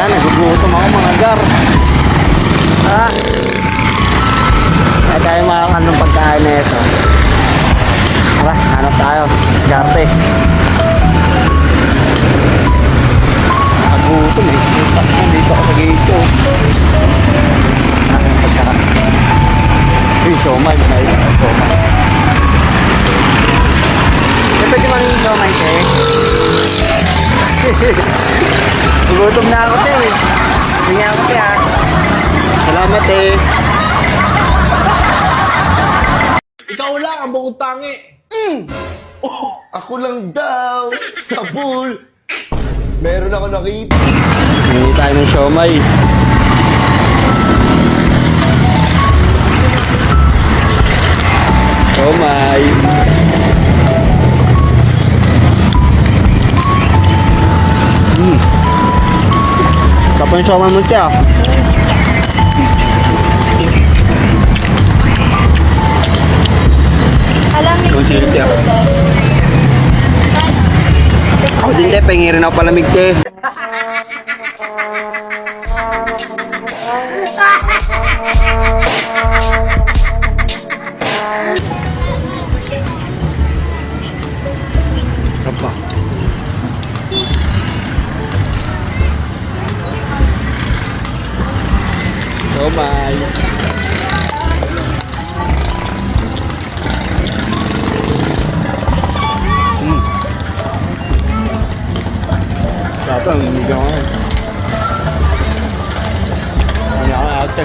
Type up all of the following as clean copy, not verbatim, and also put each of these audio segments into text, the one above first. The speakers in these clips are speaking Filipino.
Nagugutom ako mga gar. Ha? Ay tayo makakakan ng pagkain na ito. Tara, hanap tayo. Diskarte. Nagugutom eh. Dito ako sa gate ko. Aking pagkakan. Uy, siomay. May siomay. Pwede man yung siomay eh. Nagugutom na ako eh. Tingnan ako ha. Salamat eh. Ikaw lang ang bukod tangi. Oh, ako lang daw. Sabul. Meron ako nakita. Hindi tayo ng siomay. Siomay. Kapag yung siomay mo siya. Alam niyo Kung sino siya. Ako din te, pengirin ako palamig te. Apa? Siomay. Sarap lang, hindi ako ngayon. Hindi ako ate.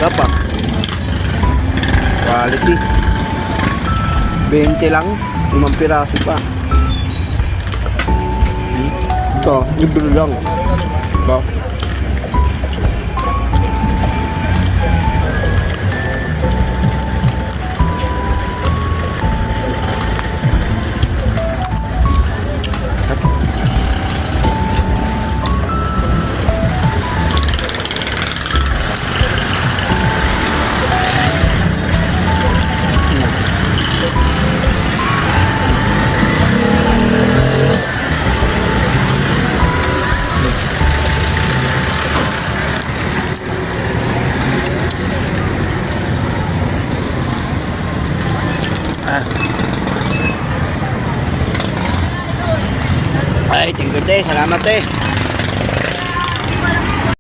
Dapat quality 20 lang 5 piraso pa ito libre lang ito ay tingko te salamat te